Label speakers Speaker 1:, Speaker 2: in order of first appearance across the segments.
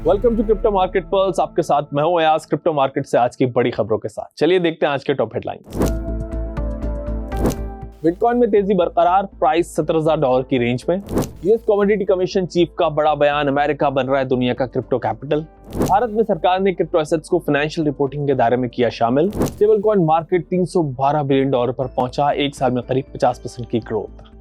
Speaker 1: Welcome to crypto market pearls. आपके साथ मैं हूं अयाज, क्रिप्टो मार्केट से आज की बड़ी खबरों के साथ। चलिए देखते हैं आज के टॉप हेडलाइंस। बिटकॉइन में तेजी बरकरार, प्राइस $17,000 की रेंज में। यूएस कमोडिटी कमीशन चीफ का बड़ा बयान, अमेरिका बन रहा है दुनिया का क्रिप्टो कैपिटल। भारत में सरकार ने क्रिप्टो एसेट्स को फाइनेंशियल रिपोर्टिंग के दायरे में किया शामिल। स्टेबल कॉइन मार्केट $312 बिलियन पर पहुंचा, एक साल में करीब 50% की ग्रोथ।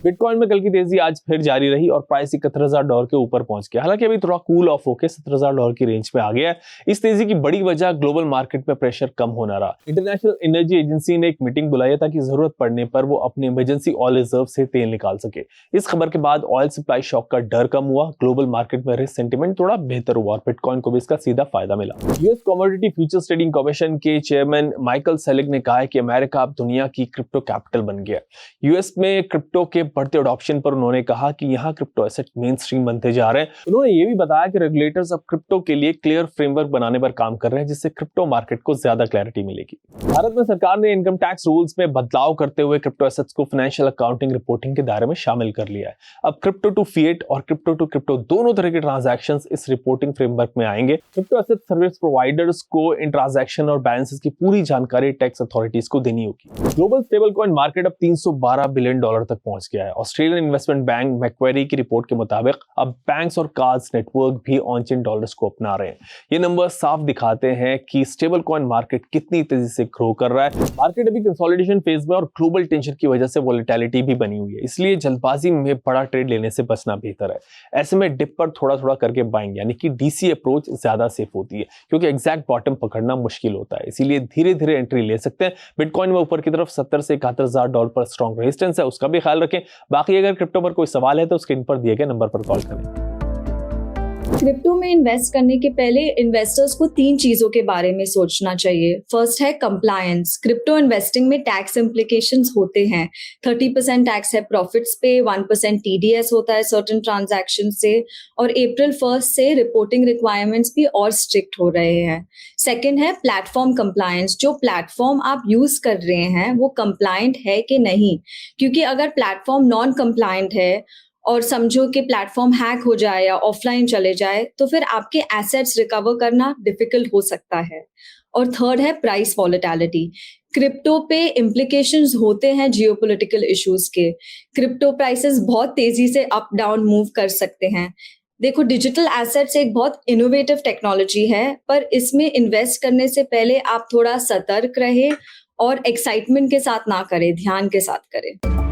Speaker 1: बिटकॉइन में कल की तेजी आज फिर जारी रही और प्राइस $71,000 के ऊपर पहुंच गया। हालांकि अभी थोड़ा कूल ऑफ होकर $17,000 की रेंज पे आ गया है। इस तेजी की बड़ी वजह ग्लोबल मार्केट में प्रेशर कम होना रहा। इंटरनेशनल एनर्जी एजेंसी ने एक मीटिंग बुलाई है ताकि जरूरत पड़ने पर वो अपने इमरजेंसी ऑयल रिजर्व से तेल निकाल सके। इस खबर के बाद ऑयल सप्लाई शॉक का डर कम हुआ, ग्लोबल मार्केट में रिस्क सेंटिमेंट थोड़ा बेहतर हुआ और बिटकॉइन को भी इसका सीधा फायदा मिला। US commodity futures trading commission के चेयरमैन माइकल सेलिग ने कहा है कि अमेरिका अब दुनिया की क्रिप्टो कैपिटल बन गया। यूएस में क्रिप्टो के बढ़ते ऑप्शन पर उन्होंने कहा कि यहां क्रिप्टो एसेट मेन स्ट्रीम बनते जा रहे हैं। उन्होंने ये भी बताया कि रेगुलेटर्स अब क्रिप्टो के लिए क्लियर फ्रेमवर्क बनाने पर काम कर रहे हैं, जिससे क्रिप्टो मार्केट को ज्यादा क्लैरिटी मिलेगी। भारत में सरकार ने इनकम टैक्स रूल्स में बदलाव करते हुए क्रिप्टो एसेट्स को फाइनेंशियल अकाउंटिंग रिपोर्टिंग के दायरे में शामिल कर लिया है। अब क्रिप्टो टू फिएट और क्रिप्टो टू क्रिप्टो दोनों तरह के ट्रांजैक्शंस इस रिपोर्टिंग फ्रेमवर्क में आएंगे। क्रिप्टो एसेट सर्विस प्रोवाइडर्स को इन ट्रांजैक्शन और बैलेंसेस की पूरी जानकारी टैक्स अथॉरिटीज को देनी होगी। ग्लोबल स्टेबल कॉइन मार्केट अब $312 बिलियन तक पहुंच गया है। ऑस्ट्रेलियन इन्वेस्टमेंट बैंक मैक्वेरी की रिपोर्ट के मुताबिक अब बैंक्स और कार्ड्स नेटवर्क भी ऑन चेन डॉलर्स को अपना रहे हैं। ये नंबर साफ दिखाते हैं कि स्टेबल कॉइन मार्केट कितनी तेजी से ग्रो कर रहा है। मार्केट अभी कंसोलिडेशन फेज में और ग्लोबल टेंशन की वजह से वोलेटिलिटी भी बनी हुई है, इसलिए जल्दबाजी में बड़ा ट्रेड लेने से बचना बेहतर है। ऐसे में डिप पर थोड़ा थोड़ा करके बाइंग यानी कि डीसी अप्रोच ज्यादा सेफ होती है, क्योंकि एग्जैक्ट बॉटम पकड़ना मुश्किल होता है। इसीलिए धीरे धीरे एंट्री ले सकते हैं। बिटकॉइन में ऊपर की तरफ 70 से $71,000 पर स्ट्रॉन्ग रेजिस्टेंस है, उसका भी ख्याल रखें। बाकी अगर क्रिप्टो पर कोई सवाल है तो स्क्रीन पर दिए गए नंबर पर कॉल करें।
Speaker 2: क्रिप्टो में इन्वेस्ट करने के पहले इन्वेस्टर्स को 3 चीजों के बारे में सोचना चाहिए। फर्स्ट है कंप्लायंस। क्रिप्टो इन्वेस्टिंग में टैक्स इम्प्लीकेशंस होते हैं। 30% टैक्स है प्रॉफिट्स पे, 1% टीडीएस होता है सर्टेन ट्रांजैक्शन से, और अप्रैल 1 से रिपोर्टिंग रिक्वायरमेंट्स भी और स्ट्रिक्ट हो रहे हैं। सेकेंड है प्लेटफॉर्म कंप्लायंस। जो प्लेटफॉर्म आप यूज कर रहे हैं वो कंप्लायंट है कि नहीं, क्योंकि अगर प्लेटफॉर्म नॉन कंप्लायंट है और समझो कि प्लेटफॉर्म हैक हो जाए या ऑफलाइन चले जाए तो फिर आपके एसेट्स रिकवर करना डिफिकल्ट हो सकता है। और थर्ड है प्राइस वॉलेटिलिटी। क्रिप्टो पे इम्प्लीकेशंस होते हैं जियोपॉलिटिकल इश्यूज के। क्रिप्टो प्राइसेस बहुत तेजी से अप डाउन मूव कर सकते हैं। देखो, डिजिटल एसेट्स एक बहुत इनोवेटिव टेक्नोलॉजी है, पर इसमें इन्वेस्ट करने से पहले आप थोड़ा सतर्क रहे और एक्साइटमेंट के साथ ना करें, ध्यान के साथ करें।